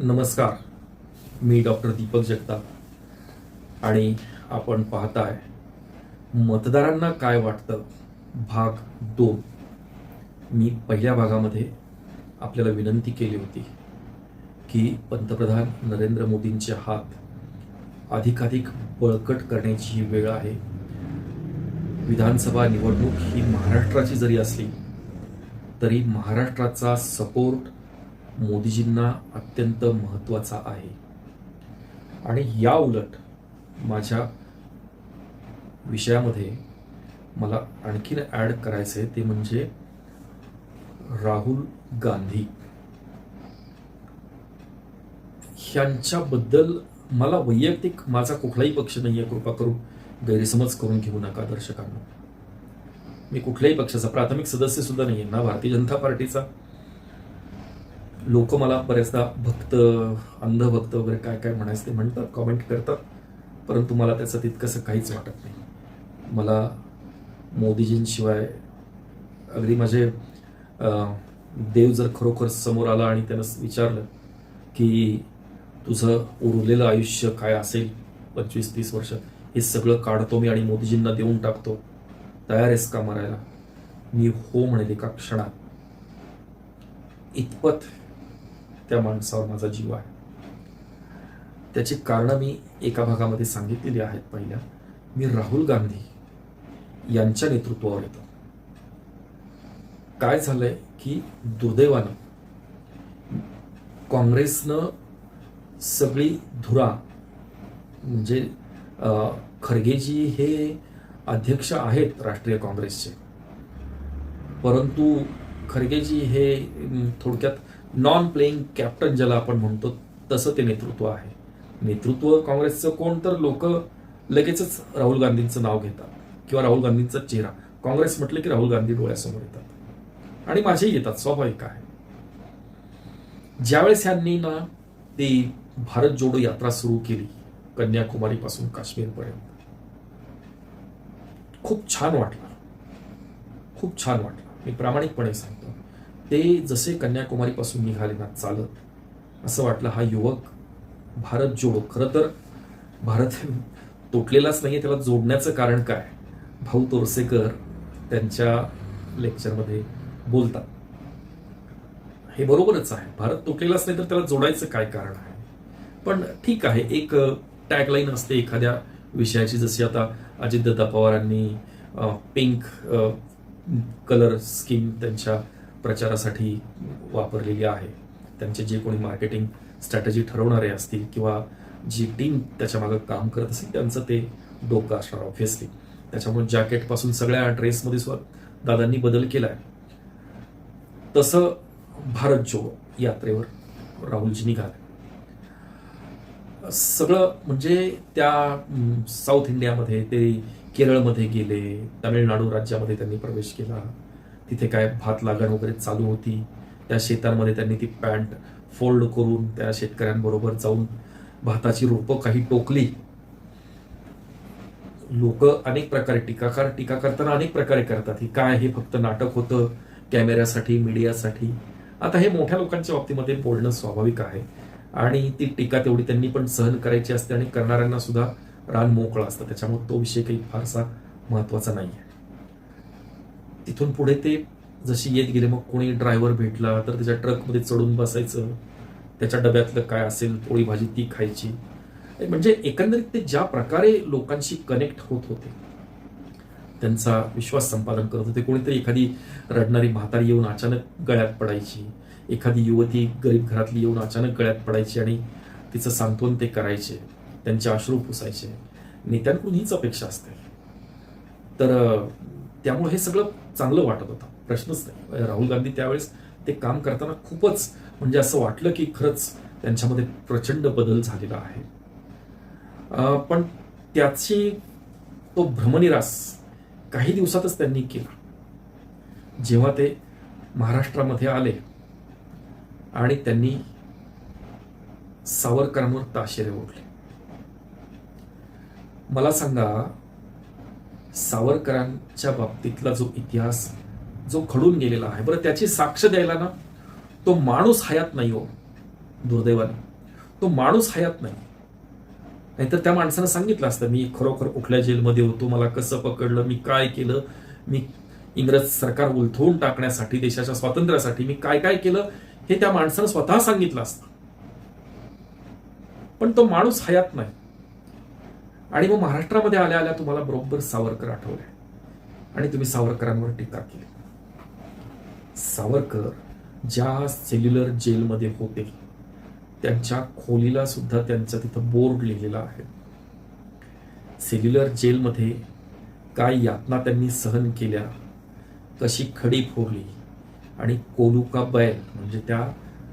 नमस्कार. मी डॉक्टर दीपक जगताप आणि आपण पाहताय मतदारांना काय वाटतं भाग 2. मी पहिल्या भागामध्ये आपल्याला विनंती केली होती की पंतप्रधान नरेंद्र मोदींचे हात अधिकाधिक बळकट करण्याची ही वेळ आहे. विधानसभा निवडणूक ही महाराष्ट्राची जरी असली तरी महाराष्ट्राचा सपोर्ट मोदीजींना अत्यंत महत्त्वाचा आहे. आणि या उलट माझ्या विषयामध्ये मला आणखीन ॲड करायचं आहे ते म्हणजे राहुल गांधी ह्यांच्याबद्दल. मला वैयक्तिक माझा कुठलाही पक्ष नाही आहे, कृपा करून गैरसमज करून घेऊ नका दर्शकांना. मी कुठल्याही पक्षाचा प्राथमिक सदस्य सुद्धा नाही आहे ना भारतीय जनता पार्टीचा. लोक मला बऱ्याचदा भक्त, अंधभक्त वगैरे काय काय म्हणायचं ते म्हणतात, कॉमेंट करतात, परंतु मला त्याचं तितकंसं काहीच वाटत नाही. मला मोदीजींशिवाय अगदी माझे देव जर खरोखर समोर आला आणि त्यानं विचारलं की तुझं उरलेलं आयुष्य काय असेल 25-30 वर्ष, हे सगळं काढतो मी आणि मोदीजींना देऊन टाकतो, तयार आहेस का मरायला, मी हो म्हणेल एका क्षणात. इतपत त्या माणसावर माझा जीव आहे. त्याची कारणं मी एका भागामध्ये सांगितलेली आहेत. पहिल्या, मी राहुल गांधी यांच्या नेतृत्वावर येतो. काय झालंय की दुर्दैवानं काँग्रेसनं सगळी धुरा, म्हणजे खरगेजी हे अध्यक्ष आहेत राष्ट्रीय काँग्रेसचे, परंतु खरगेजी हे थोडक्यात नॉन प्लेइंग कॅप्टन ज्याला आपण म्हणतो तसं ते नेतृत्व आहे. नेतृत्व काँग्रेसचं कोण, तर लोक लगेचच राहुल गांधींचं नाव घेतात किंवा राहुल गांधींचा चेहरा, काँग्रेस म्हटलं की राहुल गांधी डोळ्यासमोर येतात आणि माझेही येतात, स्वाभाविक आहे. ज्यावेळेस ह्यांनी ना ती भारत जोडो यात्रा सुरू केली कन्याकुमारी पासून काश्मीरपर्यंत, खूप छान वाटलं, खूप छान वाटलं. मी प्रामाणिकपणे सांगतो, ते जसे कन्याकुमारी पासून निघाले ना चालत, असं वाटलं हा युवक भारत जोडो, खरं तर भारत तुटलेलाच नाहीये, त्याला जोडण्याचं कारण काय, भाऊ तोरसेकर त्यांच्या लेक्चरमध्ये बोलतात. हे बरोबरच आहे, भारत तुटलेलाच नाही तर त्याला जोडायचं काय कारण आहे. पण ठीक आहे, एक टॅगलाईन असते एखाद्या विषयाची, जशी आता अजितदादा पवारांनी पिंक कलर स्कीम त्यांच्या प्रचारासाठी वापरलेली आहे. त्यांचे जे कोणी मार्केटिंग स्ट्रॅटेजी ठरवणारे असतील किंवा जी टीम त्याच्या मागे काम करत असेल त्यांचं ते डोकं असणार ऑब्व्हियसली. त्याच्यामुळे जॅकेटपासून सगळ्या ड्रेसमध्ये सुद्धा दादांनी बदल केलाय. तसं भारत जोडो यात्रेवर राहुलजी निघाले. सगळं म्हणजे त्या साऊथ इंडियामध्ये ते केरळमध्ये गेले, तामिळनाडू राज्यामध्ये त्यांनी प्रवेश केला. तिथे काय भात लागण वगैरे चालू होती, त्या शेतांमध्ये त्यांनी ती पॅन्ट फोल्ड करून त्या शेतकऱ्यांबरोबर जाऊन भाताची रोपं काही टोकली. लोक अनेक प्रकारे टीका करताना अनेक प्रकारे करतात, ही काय हे फक्त नाटक होतं कॅमेऱ्यासाठी, मीडियासाठी. आता हे मोठ्या लोकांच्या बाबतीमध्ये बोलणं स्वाभाविक आहे आणि ती टीका तेवढी त्यांनी पण सहन करायची असते आणि करणाऱ्यांना सुद्धा रान मोकळं असतं, त्याच्यामुळे तो विषय काही फारसा महत्वाचा नाही आहे. तिथून पुढे ते जशी येत गेले, मग कोणी ड्रायव्हर भेटला तर त्याच्या ट्रकमध्ये चढून बसायचं, त्याच्या डब्यातलं काय असेल पोळी भाजी ती खायची. म्हणजे एकंदरीत ते ज्या प्रकारे लोकांशी कनेक्ट होत होते, त्यांचा विश्वास संपादन करत होते. कोणीतरी एखादी रडणारी म्हातारी येऊन अचानक गळ्यात पडायची, एखादी युवती गरीब घरातली येऊन अचानक गळ्यात पडायची आणि तिचं सांत्वन ते करायचे, त्यांचे अश्रू पुसायचे. नेत्यांकडून हीच अपेक्षा असते. तर त्यामुळे हे सगळं चांगलं वाटत होतं, प्रश्नच नाही. राहुल गांधी त्यावेळेस ते काम करताना खूपच म्हणजे असं वाटलं की खरंच त्यांच्यामध्ये प्रचंड बदल झालेला आहे. पण त्याची तो भ्रमनिरास काही दिवसातच त्यांनी केला, जेव्हा ते महाराष्ट्रामध्ये आले आणि त्यांनी सावरकरांवर ताशेरे ओढले. मला सांगा, सावरकरांच्या बाबतीतला जो इतिहास जो घडून गेलेला आहे, बरं त्याची साक्ष द्यायला ना तो माणूस हयात नाही हो दुर्दैवाने. तो माणूस हयात नाही. नाहीतर त्या माणसानं सांगितलं असतं, मी खरोखर कुठल्या जेलमध्ये होतो, मला कसं पकडलं, मी काय केलं, मी इंग्रज सरकार उलथवून टाकण्यासाठी, देशाच्या स्वातंत्र्यासाठी मी काय काय केलं, हे त्या माणसानं स्वतः सांगितलं असतं. पण तो माणूस हयात नाही. आणि मग महाराष्ट्रामध्ये आल्या आल्या तुम्हाला बरोबर सावरकर आठवले आणि तुम्ही सावरकरांवर टीका केली. सावरकर ज्या सेल्युलर जेलमध्ये होते त्यांच्या खोलीला सुद्धा त्यांचा तिथं बोर्ड लिहिलेला आहे. सेल्युलर जेलमध्ये काय यातना त्यांनी सहन केल्या, कशी खडी फोडली आणि कोलुका बैल म्हणजे त्या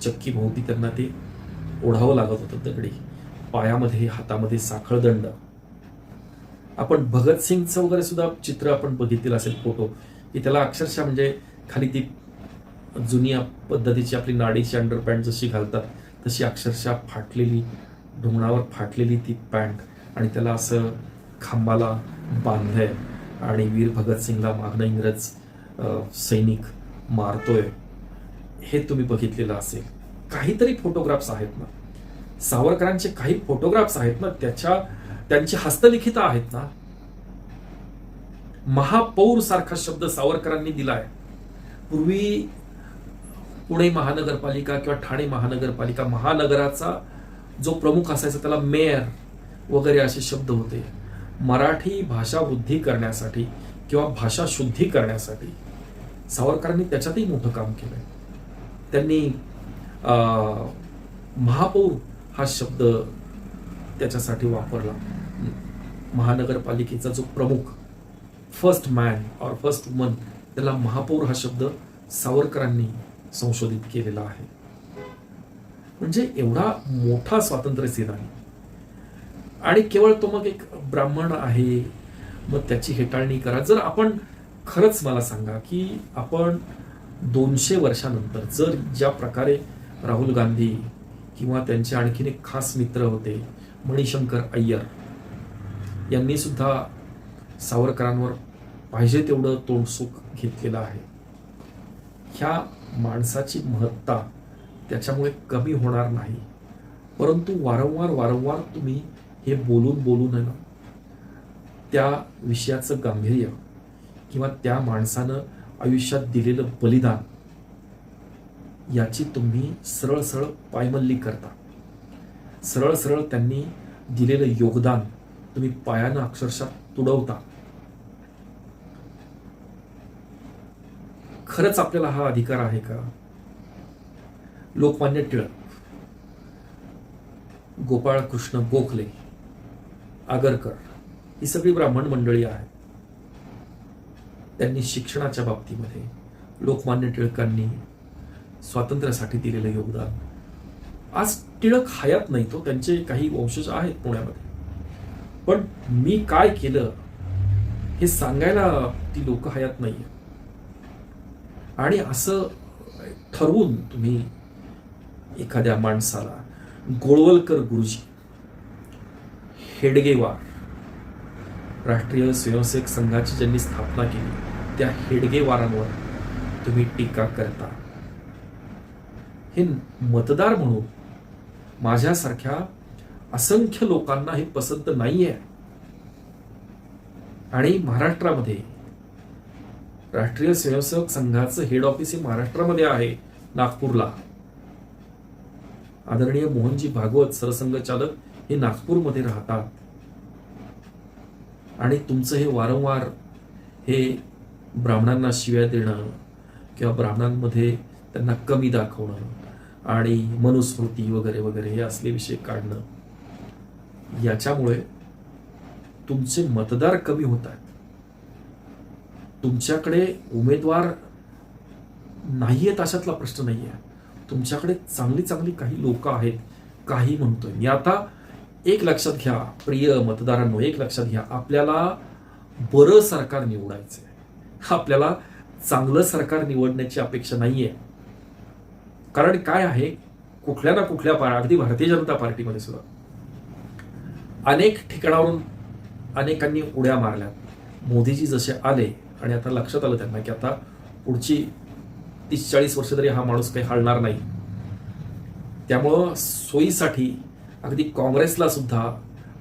चक्की भोवती त्यांना ते ओढावं लागत होतं दगडी, पायामध्ये हातामध्ये साखळदंड. आपण भगतसिंगचं वगैरे सुद्धा चित्र आपण बघितलेलं असेल, फोटो, की त्याला अक्षरशः म्हणजे खाली ती जुनी पद्धतीची आपली नाडीची अंडरपॅन्ट जशी घालतात तशी अक्षरशः फाटलेली, ढोंगणावर फाटलेली ती पॅन्ट आणि त्याला असं खांबाला बांधलंय आणि वीर भगतसिंगला मागणं इंग्रज सैनिक मारतोय, हे तुम्ही बघितलेलं असेल. काहीतरी फोटोग्राफ्स आहेत ना सावरकरांचे, काही फोटोग्राफ्स आहेत ना त्यांची हस्तलिखित आहेत ना. महापौर सारखा शब्द सावरकरांनी दिलाय. पूर्वी पुणे महानगरपालिका किंवा ठाणे महानगरपालिका, महानगराचा जो प्रमुख असायचा त्याला मेयर वगैरे असे शब्द होते. मराठी भाषा वृद्धी करण्यासाठी किंवा भाषा शुद्धी करण्यासाठी सावरकरांनी त्याच्यातही मोठं काम केलंय. त्यांनी महापौर हा शब्द त्याच्यासाठी वापरला. महानगरपालिकेचा जो प्रमुख, फर्स्ट मॅन और फर्स्ट वुमन, त्याला महापौर हा शब्द सावरकरांनी संशोधित केलेला आहे. म्हणजे एवढा मोठा स्वातंत्र्य सेनानी आणि केवळ तो मग एक ब्राह्मण आहे, मग त्याची हेटाळणी करा. जर आपण खरंच मला सांगा की आपण 200 वर्षानंतर जर ज्या प्रकारे राहुल गांधी किंवा त्यांचे आणखीन एक खास मित्र होते मणिशंकर अय्यर यांनी सुद्धा सावरकरांवर पाहिजे तेवढं तोंडसुख घेतलेलं आहे. ह्या माणसाची महत्ता त्याच्यामुळे कमी होणार नाही, परंतु वारंवार तुम्ही हे बोलून आहे ना त्या विषयाचं गांभीर्य किंवा त्या माणसानं आयुष्यात दिलेलं बलिदान याची तुम्ही सरळ पायमल्ली करता. सरळ त्यांनी दिलेलं योगदान तुम्ही पायानं अक्षरशः तुडवता. खरंच आपल्याला हा अधिकार आहे का? लोकमान्य टिळक, गोपाळकृष्ण गोखले, आगरकर ही सगळी ब्राह्मण मंडळी आहेत. त्यांनी शिक्षणाच्या बाबतीमध्ये लोकमान्य टिळकांनी स्वातंत्र्यासाठी दिलेलं योगदान. आज टिळक हयात नाही, तो त्यांचे काही वंशज आहेत पुण्यामध्ये, पण मी काय केलं हे सांगायला ती लोक हयात नाहीये. आणि असं ठरवून तुम्ही एखाद्या माणसाला, गोळवलकर गुरुजी, हेडगेवार, राष्ट्रीय स्वयंसेवक संघाची ज्यांनी स्थापना केली त्या हेडगेवारांवर तुम्ही टीका करता. हे मतदार म्हणून माझ्यासारख्या असंख्य लोकांना हे पसंत नाहीये. आणि महाराष्ट्रामध्ये राष्ट्रीय स्वयंसेवक संघाचं हेड ऑफिस हे महाराष्ट्रामध्ये आहे, नागपूरला. आदरणीय मोहनजी भागवत सरसंघचालक हे नागपूरमध्ये राहतात. आणि तुमचं हे वारंवार हे ब्राह्मणांना शिव्या देणं किंवा ब्राह्मणांमध्ये त्यांना कमी दाखवणं आणि मनुस्मृती वगैरे वगैरे हे असले विषय काढणं, याच्यामुळे तुमचे मतदार कमी होत आहेत. तुमच्याकडे उमेदवार नाहीयेत अशातला प्रश्न नाहीये. तुमच्याकडे चांगली काही लोक आहेत. काही म्हणतोय मी आता, एक लक्षात घ्या प्रिय मतदारांनो, एक लक्षात घ्या, आपल्याला बरं सरकार निवडायचंय. आपल्याला चांगलं सरकार निवडण्याची अपेक्षा नाहीये. कारण काय आहे, कुठल्या ना कुठल्या अगदी भारतीय जनता पार्टीमध्ये सुद्धा अनेक ठिकाणावरून अनेकांनी उड्या मारल्या. मोदीजी जसे आले आणि आता लक्षात आलं त्यांना की आता पुढची 30-40 वर्ष तरी हा माणूस काही हलणार नाही, त्यामुळं सोयीसाठी अगदी काँग्रेसला सुद्धा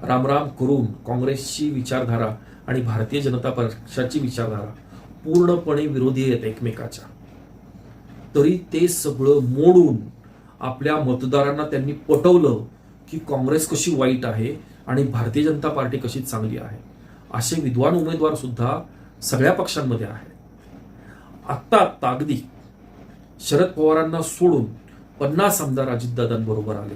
रामराम करून काँग्रेसची विचारधारा आणि भारतीय जनता पक्षाची विचारधारा पूर्णपणे विरोधी आहेत एकमेकाच्या, तरी ते सगळं मोडून आपल्या मतदारांना त्यांनी पटवलं की काँग्रेस कशी वाईट आहे आणि भारतीय जनता पार्टी कशी चांगली आहे. असे विद्वान उमेदवार सुद्धा सगळ्या पक्षांमध्ये आहेत. आत्ता अगदी शरद पवारांना सोडून 50 आमदार अजितदादांबरोबर आले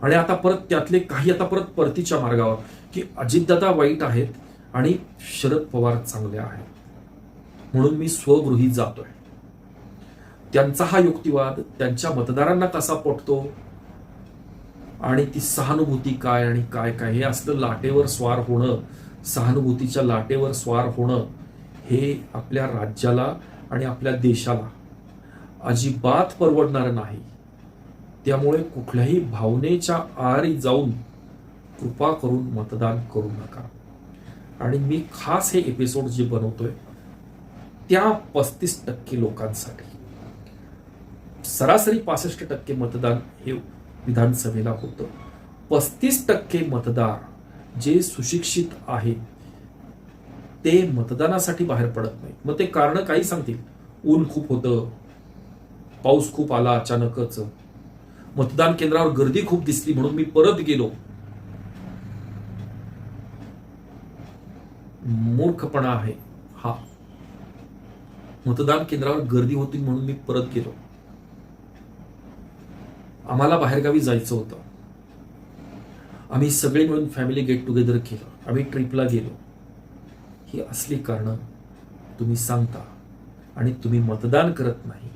आणि आता परत त्यातले काही आता परत परतीच्या मार्गावर की अजितदादा वाईट आहेत आणि शरद पवार चांगले आहेत, म्हणून मी स्वगृही जातोय. त्यांचा हा युक्तिवाद त्यांच्या मतदारांना कसा पटतो आणि ती सहानुभूती काय आणि काय काय हे असलं लाटेवर स्वार होणं, सहानुभूतीच्या लाटेवर स्वार होणं हे आपल्या राज्याला आणि आपल्या देशाला अजिबात परवडणार नाही. त्यामुळे कुठल्याही भावनेच्या आहारी जाऊन कृपा करून मतदान करू नका. आणि मी खास हे एपिसोड जे बनवतोय त्या 35% लोकांसाठी, सरासरी 65% मतदान हे विधानसभेला होतं. 35% मतदार जे सुशिक्षित आहेत ते मतदानासाठी बाहेर पडत नाही. मग ते कारण काही सांगतील, ऊन खूप होतं, पाऊस खूप आला अचानकच, मतदान केंद्रावर गर्दी खूप दिसली म्हणून मी परत गेलो. मूर्खपणा आहे हा. मतदान केंद्रावर गर्दी होती म्हणून मी परत गेलो. आम्हाला बाहेरगावी जायचं होतं, आम्ही सगळे मिळून फॅमिली गेट टुगेदर केलं, आम्ही ट्रिपला गेलो. ही असली कारणं तुम्ही सांगता आणि तुम्ही मतदान करत नाही.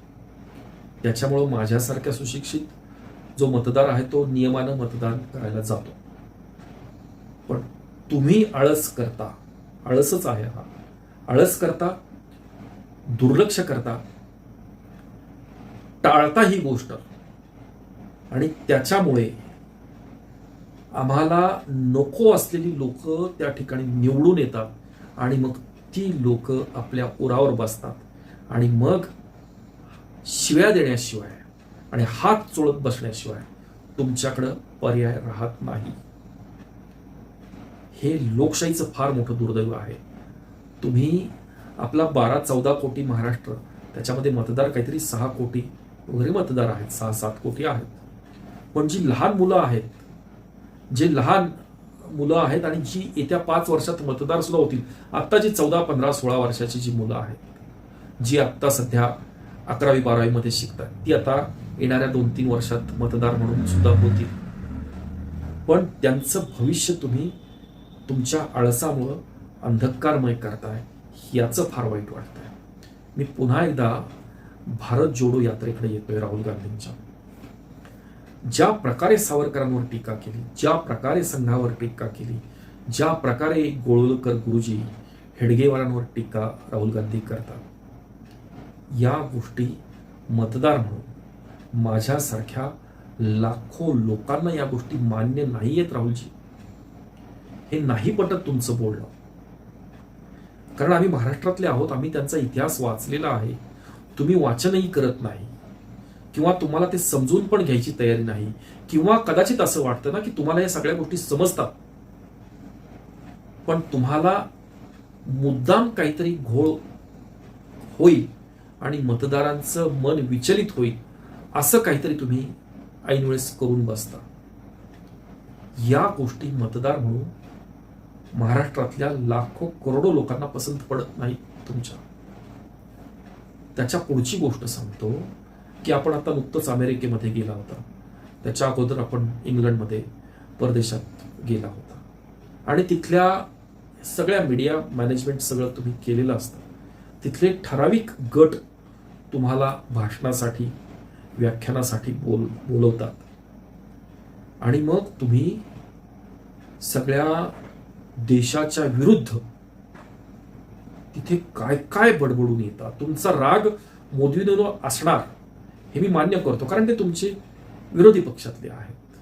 त्याच्यामुळं माझ्यासारख्या सुशिक्षित जो मतदार आहे तो नियमानं मतदान करायला जातो. पण तुम्ही आळस करता, आळसच आहे हा, आळस करता, दुर्लक्ष करता, टाळता ही गोष्ट आणि त्याच्यामुळे आम्हाला नको असलेली लोक त्या ठिकाणी निवडून येतात आणि मग ती लोक आपल्या उरावर बसतात आणि मग शिव्या देण्याशिवाय आणि हात चोळत बसण्याशिवाय तुमच्याकडं पर्याय राहत नाही. हे लोकशाहीचं फार मोठं दुर्दैव आहे. तुम्ही आपला 12-14 कोटी महाराष्ट्र, त्याच्यामध्ये मतदार काहीतरी 6 कोटी वगैरे मतदार आहेत, 6-7 कोटी आहेत. पण जी लहान मुलं आहेत, जे लहान मुलं आहेत आणि जी येत्या 5 वर्षात मतदार सुद्धा होतील, आत्ता जी 14, 15, 16 वर्षाची जी मुलं आहेत, जी आत्ता सध्या 11वी 12वी मध्ये शिकतात, ती आता येणाऱ्या 2-3 वर्षात मतदार म्हणून सुद्धा होतील. पण त्यांचं भविष्य तुम्ही तुमच्या आळसामुळं अंधकारमय करताय, याचं फार वाईट वाटतंय. मी पुन्हा एकदा भारत जोडो यात्रेकडे येतोय. राहुल गांधींच्या ज्या प्रकारे सावरकरांवर टीका केली, ज्या प्रकारे संघावर टीका केली, ज्या प्रकारे गोळवलकर गुरुजी, हेडगेवारांवर टीका राहुल गांधी करतात, या गोष्टी मतदार म्हणून माझ्यासारख्या लाखो लोकांना या गोष्टी मान्य नाही आहेत. राहुलजी, हे नाही पटत तुमचं बोलणं, कारण आम्ही महाराष्ट्रातले आहोत, आम्ही त्यांचा इतिहास वाचलेला आहे. तुम्ही वाचनही करत नाही किंवा तुम्हाला ते समजून पण घ्यायची तयारी नाही, किंवा कदाचित असं वाटतं ना की तुम्हाला या सगळ्या गोष्टी समजतात पण तुम्हाला मुद्दाम काहीतरी घोळ होईल आणि मतदारांचं मन विचलित होईल असं काहीतरी तुम्ही ऐनवेळेस करून बसता. या गोष्टी मतदार म्हणून महाराष्ट्रातल्या लाखो करोडो लोकांना पसंत पडत नाही तुमच्या. त्याच्या पुढची गोष्ट सांगतो की आपण आता नुकतंच अमेरिकेमध्ये गेला होता, त्याच्या अगोदर आपण इंग्लंडमध्ये परदेशात गेला होता आणि तिथल्या सगळ्या मीडिया मॅनेजमेंट सगळं तुम्ही केलेलं असतं. तिथले ठराविक गट तुम्हाला भाषणासाठी, व्याख्यानासाठी बोलवतात आणि मग तुम्ही सगळ्या देशाच्या विरुद्ध तिथे काय काय बडबडून येतात. तुमचा राग मोदींवर असणार हे मी मान्य करतो, कारण ते तुमचे विरोधी पक्षातले आहेत,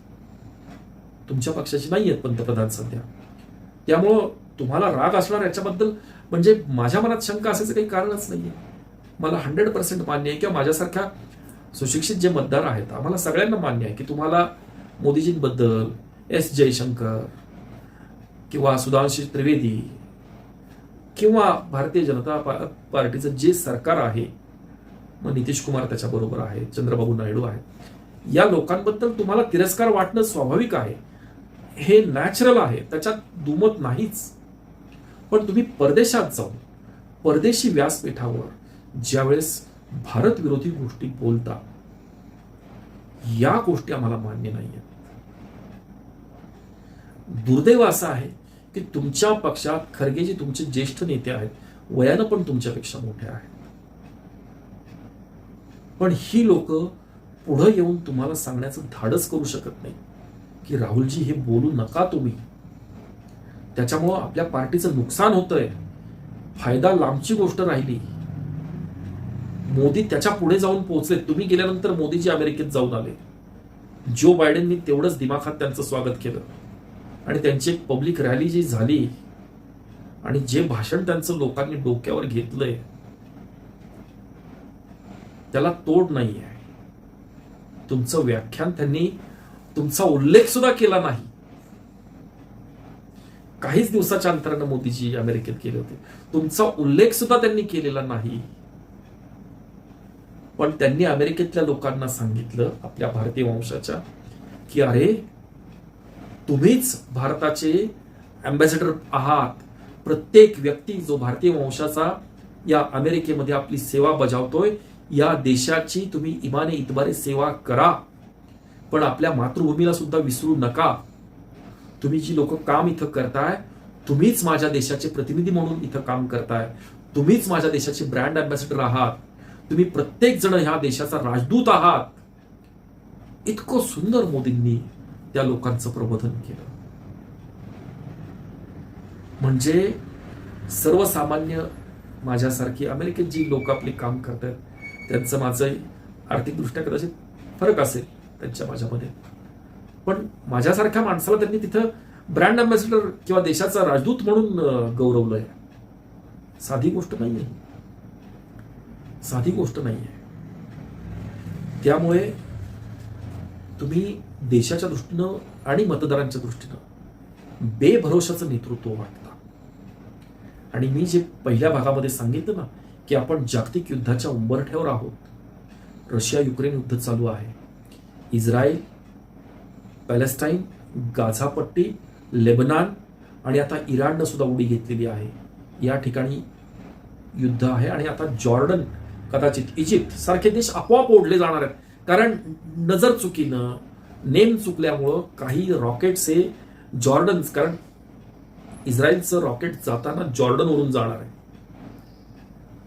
तुमच्या पक्षाचे नाही आहेत पंतप्रधान सध्या. त्यामुळं तुम्हाला राग असणार याच्याबद्दल म्हणजे माझ्या मनात शंका असायचं काही कारणच नाहीये. मला 100% मान्य आहे किंवा माझ्यासारख्या सुशिक्षित जे मतदार आहेत आम्हाला सगळ्यांना मान्य आहे की तुम्हाला मोदीजींबद्दल एस जयशंकर किंवा सुधांशू त्रिवेदी किंवा भारतीय जनता पार्टीचं जे सरकार आहे, मग नितीश कुमार त्याच्याबरोबर आहे, चंद्रबाबू नायडू आहे, या लोकांबद्दल तुम्हाला तिरस्कार वाटणं स्वाभाविक आहे, हे नॅचरल आहे, त्याच्यात दुमत नाहीच. पण तुम्ही परदेशात जाऊन परदेशी व्यासपीठावर ज्यावेळेस भारत विरोधी गोष्टी बोलता, या गोष्टी आम्हाला मान्य नाहीये. दुर्दैव असं आहे की तुमच्या पक्षात खरगे तुमचे ज्येष्ठ नेते आहेत, वयानं पण तुमच्यापेक्षा मोठे आहेत, पण ही लोक पुढे येऊन तुम्हाला सांगण्याचं धाडस करू शकत नाही की राहुलजी हे बोलू नका तुम्ही, त्याच्यामुळं आपल्या पार्टीचं नुकसान होतंय, फायदा लांबची गोष्ट राहिली. मोदी त्याच्या पुढे जाऊन पोहोचले. तुम्ही गेल्यानंतर मोदीजी अमेरिकेत जाऊन आले, जो बायडेननी तेवढंच दिमाखात त्यांचं स्वागत केलं आणि त्यांची एक पब्लिक रॅली जी झाली आणि जे भाषण त्यांचं लोकांनी डोक्यावर घेतलंय त्याला तोड नाही आहे. तुमचं व्याख्यान त्यांनी, तुमचा उल्लेख सुद्धा केला नाही. काहीच दिवसाच्या अंतरानं मोदीजी अमेरिकेत गेले होते, तुमचा उल्लेख सुद्धा त्यांनी केलेला नाही. पण त्यांनी अमेरिकेतल्या लोकांना सांगितलं, आपल्या भारतीय वंशाच्या, की अरे तुम्हीच भारताचे अँबॅसेडर आहात. प्रत्येक व्यक्ती जो भारतीय वंशाचा या अमेरिकेमध्ये आपली सेवा बजावतोय, या देशाची तुम्ही इमाने इतबारे सेवा करा, पण आपल्या मातृभूमीला सुद्धा विसरू नका. तुम्ही जी लोक काम इथं करताय, तुम्हीच माझ्या देशाचे प्रतिनिधी म्हणून इथं काम करताय, तुम्हीच माझ्या देशाचे ब्रँड अँबॅसेडर आहात, तुम्ही प्रत्येक जण ह्या देशाचा राजदूत आहात. इतकं सुंदर मोदींनी त्या लोकांचं प्रबोधन केलं. म्हणजे सर्वसामान्य माझ्यासारखी अमेरिकेत जी लोक आपली काम करतात, त्यांचं माझं आर्थिकदृष्ट्या कदाचित फरक असेल त्यांच्या माझ्यामध्ये, पण माझ्यासारख्या माणसाला त्यांनी तिथं ब्रँड अँबॅसेडर किंवा देशाचा राजदूत म्हणून गौरवलंय. साधी गोष्ट नाहीये, साधी गोष्ट नाहीये. त्यामुळे तुम्ही देशाच्या दृष्टीनं आणि मतदारांच्या दृष्टीनं बेभरोशाचं नेतृत्व वाटतं. आणि मी जे पहिल्या भागामध्ये सांगितलं ना, की आपण जागतिक युद्धाच्या उंबरठ्यावर आहोत. रशिया युक्रेन युद्ध चालू आहे, इस्रायल, पॅलेस्टाईन, गाझा पट्टी, लेबनान आणि आता इराणनं सुद्धा उडी घेतलेली आहे. या ठिकाणी युद्ध आहे आणि आता जॉर्डन, कदाचित इजिप्त सारखे देश आपोआप ओढले जाणार आहेत. कारण नजर चुकीनं, नेम चुकल्यामुळं काही रॉकेट्स हे जॉर्डन, कारण इस्रायलचं रॉकेट जाताना जॉर्डनवरून जाणार आहे,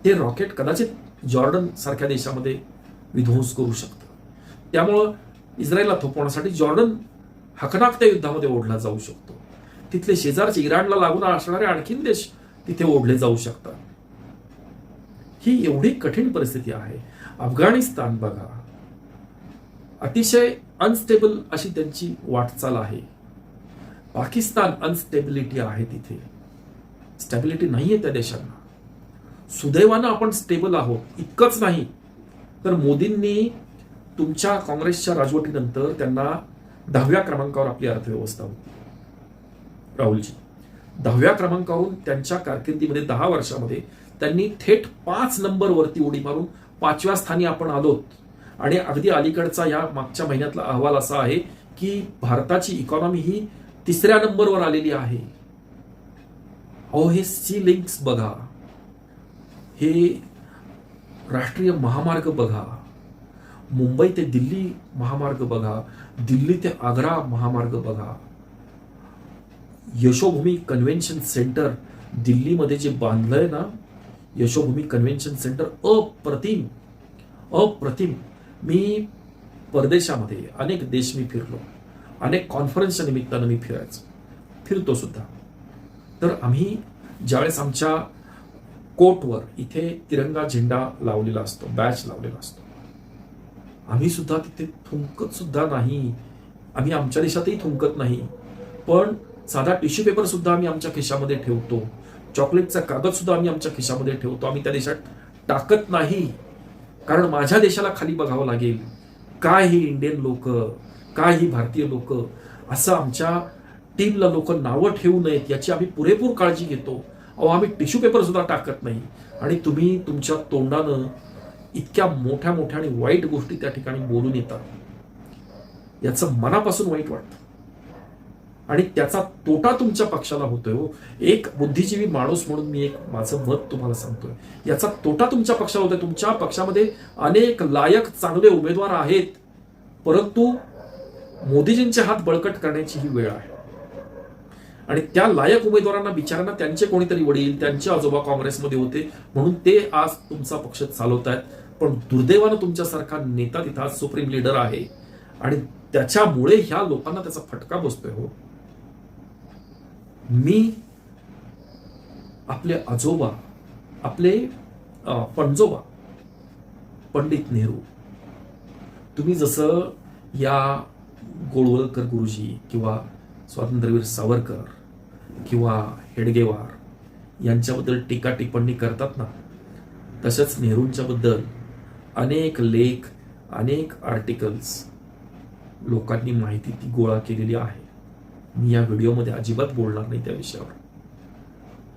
ते रॉकेट कदाचित जॉर्डन सारख्या देशामध्ये विध्वंस करू शकतं. त्यामुळं इस्रायलला थोपवण्यासाठी जॉर्डन हकनाक त्या युद्धामध्ये ओढला जाऊ शकतो. तिथले शेजारचे इराणला लागून असणारे आणखीन देश तिथे ओढले जाऊ शकतात. ही एवढी कठीण परिस्थिती आहे. अफगाणिस्तान बघा, अतिशय अनस्टेबल अशी त्यांची वाटचाल आहे. पाकिस्तान अनस्टेबिलिटी आहे, तिथे स्टॅबिलिटी नाहीये त्या देशांना. सुदैवानं आपण स्टेबल आहोत. इतकंच नाही तर मोदींनी तुमच्या काँग्रेसच्या राजवटीनंतर त्यांना 10व्या क्रमांकावर आपली अर्थव्यवस्था होती. राहुलजी 10व्या क्रमांकावरून त्यांच्या कारकिर्दीमध्ये 10 वर्षामध्ये त्यांनी थेट 5 नंबरवरती उडी मारून 5व्या स्थानी आपण आलोत. आणि अगदी अलीकडचा या मागच्या महिन्यातला अहवाल असा आहे की भारताची इकॉनॉमी ही 3ऱ्या नंबरवर आलेली आहे. अहो, हे सी लिंक्स बघा, हे राष्ट्रीय महामार्ग बघा, मुंबई ते दिल्ली महामार्ग बघा, दिल्ली ते आग्रा महामार्ग बघा, यशोभूमी कन्व्हेन्शन सेंटर दिल्लीमध्ये जे बांधलंय ना, यशोभूमी कन्व्हेन्शन सेंटर अप्रतिम, अप्रतिम. मी परदेशामध्ये अनेक देश मी फिरलो, अनेक कॉन्फरन्सच्या निमित्तानं मी फिरतो सुद्धा. तर आम्ही ज्यावेळेस आमच्या कोटवर इथे तिरंगा झेंडा लावलेला असतो, बॅच लावलेला असतो, आम्ही सुद्धा तिथे थुंकत सुद्धा नाही. आम्ही आमच्या देशातही थुंकत नाही, पण साधा टिश्यू पेपर सुद्धा आम्ही आमच्या खिशामध्ये ठेवतो, चॉकलेटचा कागद सुद्धा आम्ही आमच्या खिशामध्ये ठेवतो. आम्ही त्या देशात टाकत नाही, कारण माझ्या देशाला खाली बघावं लागेल. काय ही इंडियन लोक काय ही भारतीय लोक असं आमच्या टीमला लोक नावं ठेवू नयेत याची आम्ही पुरेपूर काळजी घेतो. अहो, आम्ही टिश्यू पेपर सुद्धा टाकत नाही आणि तुम्ही तुमच्या तोंडानं इतक्या मोठ्या मोठ्या आणि वाईट गोष्टी त्या ठिकाणी बोलून येतात. याचं मनापासून वाईट वाटतं आणि त्याचा तोटा तुमच्या पक्षाला होतोय. हो, एक बुद्धिजीवी माणूस म्हणून मी एक माझं मत तुम्हाला सांगतोय, याचा तोटा तुमच्या पक्षाला होतोय. तुमच्या पक्षामध्ये अनेक लायक चांगले उमेदवार आहेत, परंतु मोदीजींचे हात बळकट करण्याची ही वेळ आहे आणि त्या लायक उमेदवारांना बिचारांना त्यांचे कोणीतरी वडील, त्यांचे आजोबा काँग्रेसमध्ये होते म्हणून ते आज तुमचा पक्ष चालवत आहेत. पण दुर्दैवानं तुमच्यासारखा नेता तिथं आज सुप्रीम लीडर आहे आणि त्याच्यामुळे ह्या लोकांना त्याचा फटका बसतोय. हो, मी आपले आजोबा, आपले पणजोबा पंडित नेहरू, तुम्ही जसं या गोळवलकर गुरुजी किंवा स्वातंत्र्यवीर सावरकर किंवा हेडगेवार यांच्याबद्दल टीका टिप्पणी करतात ना, तसंच नेहरूंच्या बद्दल अनेक लेख, अनेक आर्टिकल्स लोकांनी माहिती ती गोळा केलेली आहे. मी या व्हिडिओमध्ये अजिबात बोलणार नाही त्या विषयावर,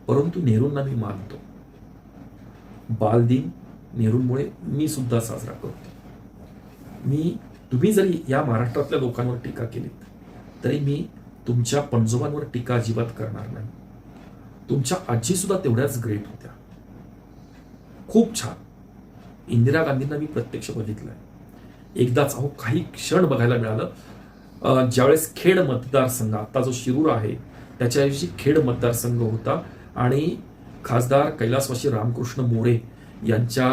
परंतु नेहरूंना मी मानतो. बालदिन नेहरूंमुळे मी सुद्धा साजरा करतो. तुम्ही जरी या महाराष्ट्रातल्या लोकांवर टीका केलीत तरी मी तुमच्या पणजोबांवर टीका अजिबात करणार नाही. तुमच्या आजी सुद्धा तेवढ्याच ग्रेट होत्या, खूप छान. इंदिरा गांधींना मी प्रत्यक्ष बघितलंय एकदाच. अहो, काही क्षण बघायला मिळालं ज्यावेळेस खेड मतदारसंघ, आता जो शिरूर आहे त्याच्याऐवजी खेड मतदारसंघ होता आणि खासदार कैलासवासी रामकृष्ण मोरे यांच्या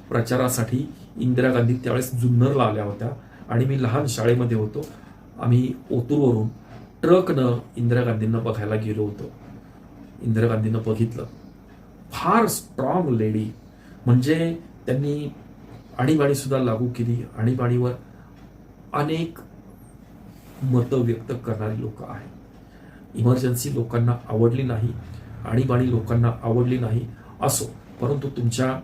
प्रचारासाठी इंदिरा गांधी त्यावेळेस जुन्नरला आल्या होत्या आणि मी लहान शाळेमध्ये होतो. आम्ही ओतूरवरून ट्रकनं इंदिरा गांधींना बघायला गेलो होतो. इंदिरा गांधींना बघितलं, फार स्ट्रॉंग लेडी, म्हणजे त्यांनी आणीबाणी सुद्धा लागू केली. आणीबाणीवर अनेक मतं व्यक्त करणारी लोक आहेत. इमर्जन्सी लोकांना आवडली नाही, आणीबाणी लोकांना आवडली नाही, असो, परंतु तुमच्या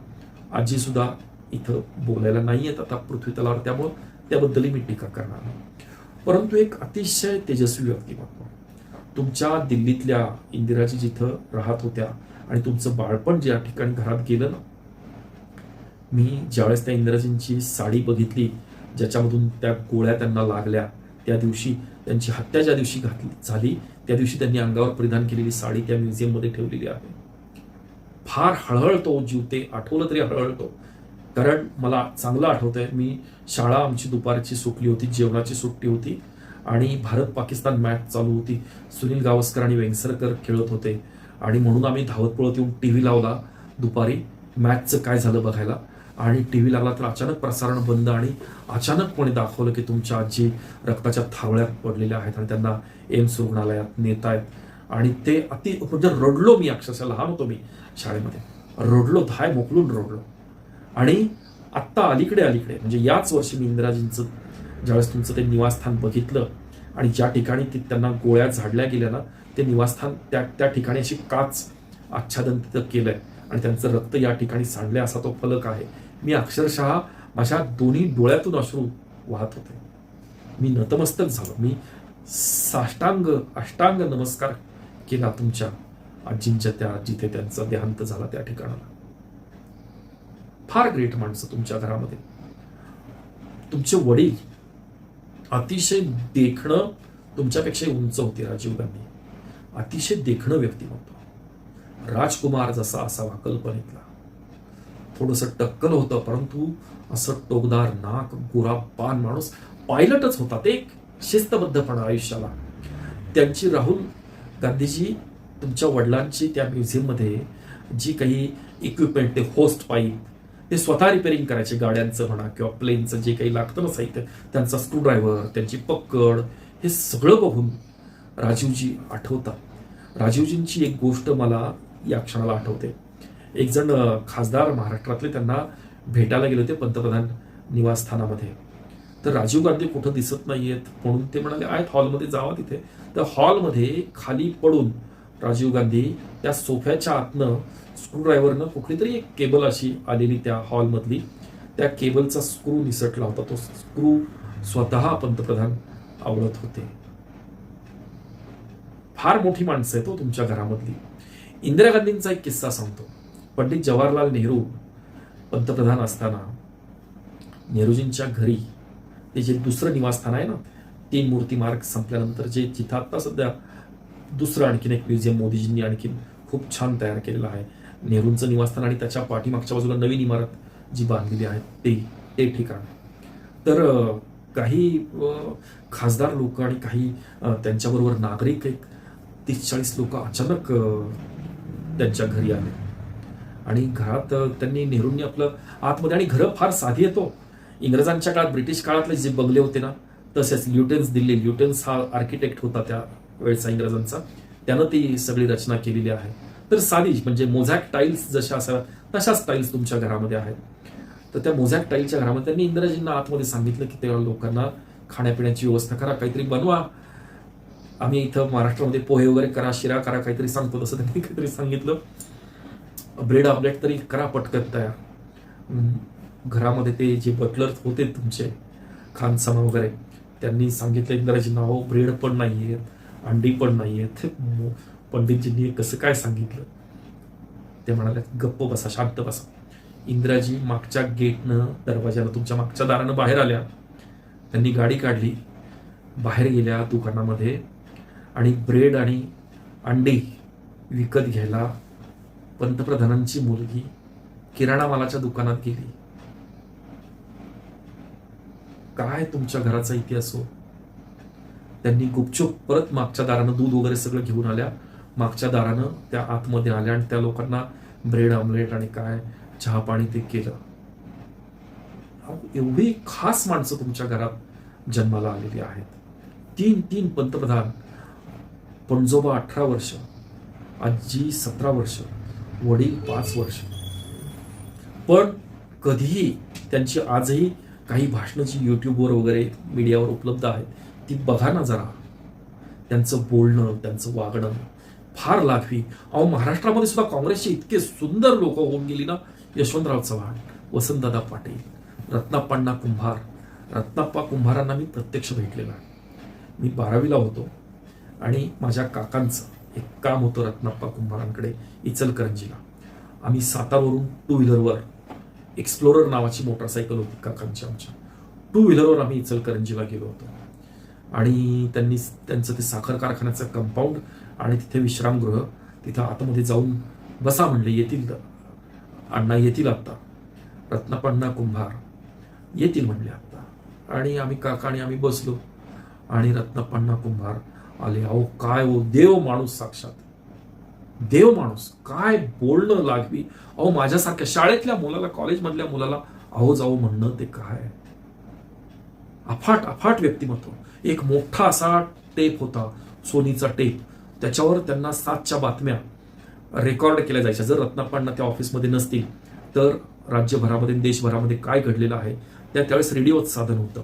आजी सुद्धा इथं बोलायला नाही आहेत आता पृथ्वी तलावर, त्यामुळं त्याबद्दलही मी टीका करणार नाही. परंतु एक अतिशय तेजस्वी व्यक्तिमत्व, तुमच्या दिल्लीतल्या इंदिराजी जिथं राहत होत्या आणि तुमचं बाळपण ज्या ठिकाणी घरात गेलं ना, मी ज्यावेळेस त्या इंदिराजींची साडी बघितली ज्याच्यामधून त्या गोळ्या त्यांना लागल्या, त्या दिवशी त्यांची हत्या ज्या दिवशी झाली त्या दिवशी त्यांनी अंगावर परिधान केलेली साडी त्या म्युझियममध्ये ठेवलेली आहे. फार हळहळतो जीव, ते आठवलं तरी हळहळतो. कारण मला चांगलं आठवतंय, मी शाळा आमची दुपारची सुटली होती, जेवणाची सुट्टी होती आणि भारत पाकिस्तान मॅच चालू होती. सुनील गावस्कर आणि वेंगसरकर खेळत होते आणि म्हणून आम्ही धावत पळत येऊन टीव्ही लावला दुपारी मॅचचं काय झालं बघायला. आणि टीव्ही लागला तर अचानक प्रसारण बंद आणि अचानकपणे दाखवलं की तुमच्या आजी रक्ताच्या थावळ्यात पडलेल्या आहेत आणि त्यांना एम्स रुग्णालयात नेत आहेत. आणि ते म्हणजे रडलो मी, अक्षरशः लहान होतो मी शाळेमध्ये, रडलो, धाय मोकलून रडलो. आणि आत्ता अलीकडे म्हणजे याच वर्षी मी इंदिराजींचं ज्यावेळेस तुमचं ते निवासस्थान बघितलं आणि ज्या ठिकाणी त्यांना गोळ्या झाडल्या गेल्या ना, ते निवासस्थान त्या ठिकाणी अशी काच आच्छादन तिथं केलंय आणि त्यांचं रक्त या ठिकाणी सांडलंय असा तो फलक आहे. मी अक्षरशः माझ्या दोन्ही डोळ्यातून अश्रू वाहत होते. मी नतमस्तक झालो. मी अष्टांग नमस्कार केला तुमच्या आजींच्या त्या जिथे त्यांचा देहांत झाला त्या ठिकाणाला. फार ग्रेट माणसं तुमच्या घरामध्ये. तुमचे वडील अतिशय देखणं, तुमच्यापेक्षा उंच होते राजीव गांधी, अतिशय देखणं व्यक्तिमत्व. राजकुमार जसा असावा कल्पनेतला, थोडंसं टक्कल होतं परंतु असं टोकदार नाक, गोरा पान माणूस, पायलटच होता. ते एक शिस्तबद्धपणा आयुष्याला. त्यांची राहुल गांधीजी तुमच्या वडिलांची त्या म्युझियममध्ये जी काही इक्विपमेंट, ते होस्ट पाईप ते स्वतः रिपेअरिंग करायचे, गाड्यांचं म्हणा किंवा प्लेनचं जे काही लागतं ना साहित्य, त्यांचा स्क्रूड्रायव्हर, त्यांची पक्कड, हे सगळं बघून राजीवजी आठवतात. राजीवजींची एक गोष्ट मला या क्षणाला आठवते. एक जण खासदार महाराष्ट्रातले त्यांना भेटायला गेले होते पंतप्रधान निवासस्थानामध्ये. तर राजीव गांधी कुठं दिसत नाहीयेत म्हणून ते म्हणाले आहेत हॉलमध्ये, जावा तिथे. तर हॉलमध्ये खाली पडून राजीव गांधी त्या सोफ्याच्या आतनं स्क्रूड्रायव्हरनं कुठली तरी एक केबल अशी आलेली त्या हॉलमधली, त्या केबलचा स्क्रू निसटला होता. तो स्क्रू स्वतः पंतप्रधान आवडत होते. फार मोठी माणसं आहेत तुमच्या घरामधली. इंदिरा गांधींचा एक किस्सा सांगतो. पंडित जवाहरलाल नेहरू पंतप्रधान असताना नेहरूजींच्या घरी ते जे दुसरं निवासस्थान आहे ना, 3 मूर्ती मार्ग संपल्यानंतर जे जिथं आता सध्या दुसरं आणखीन एक म्युझियम मोदीजींनी आणखीन खूप छान तयार केलेलं आहे. नेहरूंचं निवासस्थान आणि त्याच्या पाठीमागच्या बाजूला नवीन इमारत जी बांधलेली आहे ते ठिकाण. तर काही खासदार लोक आणि काही त्यांच्याबरोबर नागरिक एक 30-40 लोक अचानक त्यांच्या घरी आले आणि घरात त्यांनी नेहरूंनी आपलं आतमध्ये, आणि घरं फार साधी येतो. इंग्रजांच्या काळात ब्रिटिश काळातले जे बंगले होते ना तसेच ल्युटन्स दिल्ली, ल्युटन्स हा आर्किटेक्ट होता त्या वेळचा इंग्रजांचा, त्यानं ती सगळी रचना केलेली आहे. तर साधी म्हणजे मोझॅक टाईल्स जशा असाव्यात तशाच टाईल्स तुमच्या घरामध्ये आहेत. तर त्या मोझॅक टाईलच्या घरामध्ये त्यांनी इंदिराजींना आतमध्ये सांगितलं की त्या लोकांना खाण्यापिण्याची व्यवस्था करा, काहीतरी बनवा. आम्ही इथं महाराष्ट्रामध्ये पोहे वगैरे करा, शिरा करा, काहीतरी सांगतो तसं त्यांनी काहीतरी सांगितलं. ब्रेड ऑमलेट तरी करा पटकन तयार. घरामध्ये ते जे बटलर होते तुमचे खानसामा वगैरे, त्यांनी सांगितलं इंदिराजींना, हो ब्रेड पण नाहीयेत, अंडी पण नाहीयेत. पंडितजींनी कसं काय सांगितलं? ते म्हणाले गप्प बसा, शांत बसा. इंदिराजी मागच्या गेटनं, दरवाजानं, तुमच्या मागच्या दारानं बाहेर आल्या. त्यांनी गाडी काढली, बाहेर गेल्या दुकानामध्ये आणि ब्रेड आणि अंडी विकत घ्यायला पंतप्रधानांची मुलगी किराणा मालाच्या दुकानात गेली. काय तुमच्या घराचा इतिहास हो. त्यांनी गुपचूप परत मागच्या दारानं दूध वगैरे सगळं घेऊन आल्या, मागच्या दारानं त्या आतमध्ये आल्या आणि त्या लोकांना ब्रेड ऑमलेट आणि काय चहा पाणी ते केलं. एवढी खास माणसं तुमच्या घरात जन्माला आलेली आहेत. 3 पंतप्रधान, पणजोबा 18 वर्ष, आजी 17 वर्ष, वडील 5 वर्ष. पण कधीही त्यांची आजही काही भाषणं जी युट्यूबवर वगैरे मीडियावर उपलब्ध आहेत ती बघा ना जरा. त्यांचं बोलणं, त्यांचं वागणं फार लाघवी. महाराष्ट्रामध्ये सुद्धा काँग्रेसचे इतके सुंदर लोक होऊन गेली ना, यशवंतराव चव्हाण, वसंतदादा पाटील, रत्नाप्पा कुंभार. रत्नाप्पा कुंभारांना मी प्रत्यक्ष भेटलेला. मी 12वीला होतो आणि माझ्या काकांचं एक काम होतं रत्नाप्पा कुंभारांकडे इचलकरंजीला. आम्ही सातारवरून 2 व्हीलरवर, एक्सप्लोरर नावाची मोटरसायकल होती काकांची आमच्या, 2 व्हीलरवर आम्ही इचलकरंजीला गेलो होतो. आणि त्यांनी त्यांचं ते साखर कारखान्याचं कंपाऊंड आणि तिथे विश्रामगृह, तिथं आतमध्ये जाऊन बसा म्हणले, येतील अण्णा येतील आत्ता, रत्नाप्पा कुंभार येतील म्हणले आत्ता. आणि आम्ही काका आणि आम्ही बसलो आणि रत्नाप्पा कुंभार आले. अहो काय हो, देव माणूस, साक्षात देव माणूस. काय बोलणं लाघवी. अहो माझ्यासारख्या शाळेतल्या मुलाला, कॉलेजमधल्या मुलाला अहो जाऊ म्हणणं ते काय. अफाट व्यक्तिमत्व. एक मोठा असा टेप होता, सोनीचा टेप, त्याच्यावर त्यांना 7च्या बातम्या रेकॉर्ड केल्या जायच्या. जर रत्नाप्पांना त्या ऑफिसमध्ये नसतील तर राज्यभरामध्ये, देशभरामध्ये काय घडलेलं आहे त्यावेळेस रेडिओचं साधन होतं.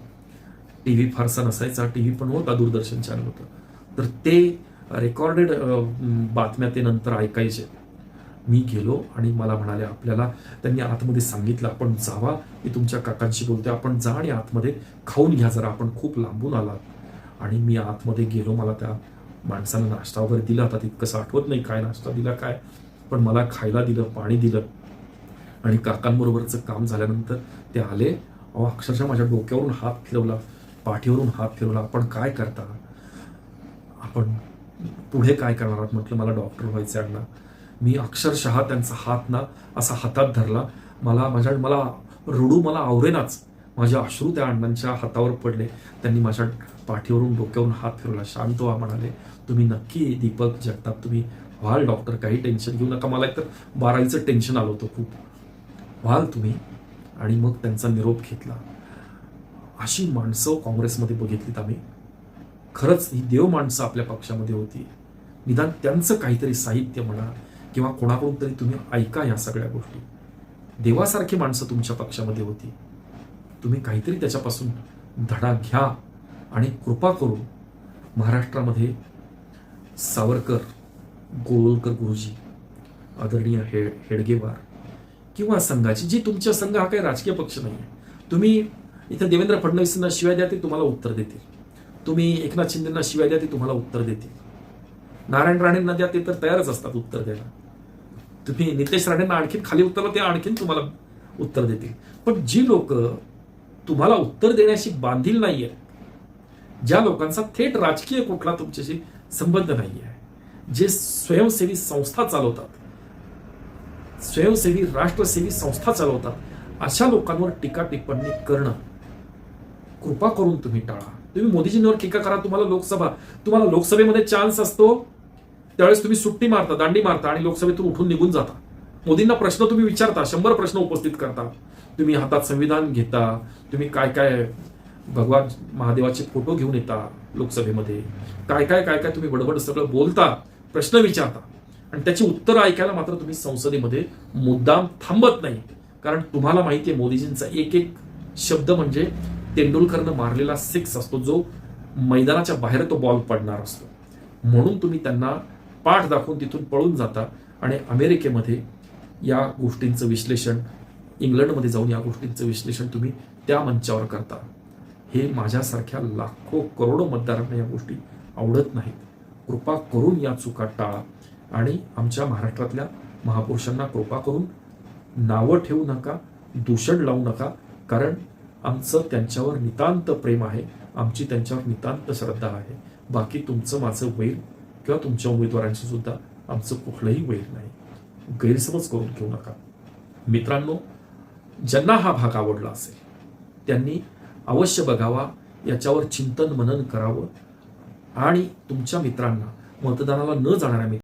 टीव्ही फारसा नसायचा, टीव्ही पण होता, दूरदर्शन चॅनल होतं. तर ते रेकॉर्डेड बातम्या ते नंतर ऐकायचे. मी गेलो आणि मला म्हणाले, आपल्याला त्यांनी आतमध्ये सांगितलं, आपण जावा, मी तुमच्या काकांशी बोलते, आपण जा आणि आतमध्ये खाऊन घ्या जरा, आपण खूप लांबून आलात. आणि मी आतमध्ये गेलो. मला त्या माणसानं नाश्ता वगैरे दिला. आता तितकंसं आठवत नाही काय नाश्ता दिला काय, पण मला खायला दिलं, पाणी दिलं. आणि काकांबरोबरचं काम झाल्यानंतर ते आले. अक्षरशः माझ्या डोक्यावरून हात फिरवला, पाठीवरून हात फिरवला. आपण काय करता, आपण पुढे काय करणार आहात म्हटलं. मला डॉक्टर व्हायचं अण्णा. मी अक्षरशः त्यांचा हात ना असा हातात धरला. मला रडू मला आवरेनाच. माझे अश्रू त्या अण्णांच्या हातावर पडले. त्यांनी माझ्या पाठीवरून डोक्यावरून हात फिरवला. शांत व्हा म्हणाले, तुम्ही नक्की दीपक जगताप, तुम्ही व्हाल डॉक्टर, काही टेन्शन घेऊ नका. मला एकतर 12वीचं टेन्शन आलं होतं खूप. व्हाल तुम्ही. आणि मग त्यांचा निरोप घेतला. अशी माणसं काँग्रेसमध्ये बघितलीत आम्ही. खरंच ही देव माणसं आपल्या पक्षामध्ये होती. निदान त्यांचं काहीतरी साहित्य म्हणा किंवा कोणाकडून तरी तुम्ही ऐका या सगळ्या गोष्टी. देवासारखी माणसं तुमच्या पक्षामध्ये होती. तुम्ही काहीतरी त्याच्यापासून धडा घ्या आणि कृपा करून महाराष्ट्रामध्ये सावरकर, गोळवलकर गुरुजी, आदरणीय हेडगेवार किंवा संघाची, जी तुमच्या संघ हा काही राजकीय पक्ष नाही आहे. तुम्ही इथं देवेंद्र फडणवीसांना शिवाय द्या, ते तुम्हाला उत्तर देतील. तुम्ही एकनाथ शिंदेना शिवाय द्या, ते तुम्हाला उत्तर देतील. नारायण राणेंना द्या, ते तर तयारच असतात उत्तर द्यायला. तुम्ही नितेश राणेंना आणखीन खाली उतरलं, ते आणखीन तुम्हाला उत्तर देतील. पण जी लोक तुम्हाला उत्तर देण्याशी बांधील नाहीये, ज्या लोकांचा थेट राजकीय कुठला तुमच्याशी संबंध नाही आहे, जे स्वयंसेवी संस्था चालवतात, स्वयंसेवी राष्ट्रसेवी संस्था चालवतात, अशा लोकांवर टीका टिप्पणी करणं कृपा करून तुम्ही टाळा. तुम्ही मोदीजींवर टीका करा, तुम्हाला लोकसभेमध्ये चान्स असतो, त्यावेळेस तुम्ही सुट्टी मारता, दांडी मारता आणि लोकसभेतून उठून निघून जाता. मोदींना प्रश्न तुम्ही विचारता, 100 प्रश्न उपस्थित करता, तुम्ही हातात संविधान घेता, तुम्ही काय काय भगवान महादेवाचे फोटो घेऊन येता लोकसभेमध्ये, काय काय तुम्ही बडबड सगळं बोलता, प्रश्न विचारता, आणि त्याची उत्तरं ऐकायला मात्र तुम्ही संसदेमध्ये मुद्दाम थांबत नाही. कारण तुम्हाला माहितीये मोदीजींचा एक एक शब्द म्हणजे तेंडुलकरनं मारलेला 6 असतो, जो मैदानाच्या बाहेर तो बॉल पडणार असतो. म्हणून तुम्ही त्यांना पाठ दाखवून तिथून पळून जाता आणि अमेरिकेमध्ये या गोष्टींचं विश्लेषण, इंग्लंडमध्ये जाऊन या गोष्टींचं विश्लेषण तुम्ही त्या मंचावर करता. हे माझ्यासारख्या लाखो करोडो मतदारांना या गोष्टी आवडत नाहीत. कृपा करून या चुका टाळा आणि आमच्या महाराष्ट्रातल्या महापुरुषांना कृपा करून नावं ठेवू नका, दूषण लावू नका. कारण आमचं त्यांच्यावर नितांत प्रेम आहे, आमची त्यांच्यावर नितांत श्रद्धा आहे. बाकी तुमचं माझं वैर किंवा तुमच्या उमेदवारांशी सुद्धा आमचं कुठलंही वैर नाही. गैरसमज करून घेऊ नका. मित्रांनो, ज्यांना हा भाग आवडला असेल त्यांनी अवश्य बघावा, याच्यावर चिंतन मनन करावं आणि तुमच्या मित्रांना, मतदानाला न जाणाऱ्या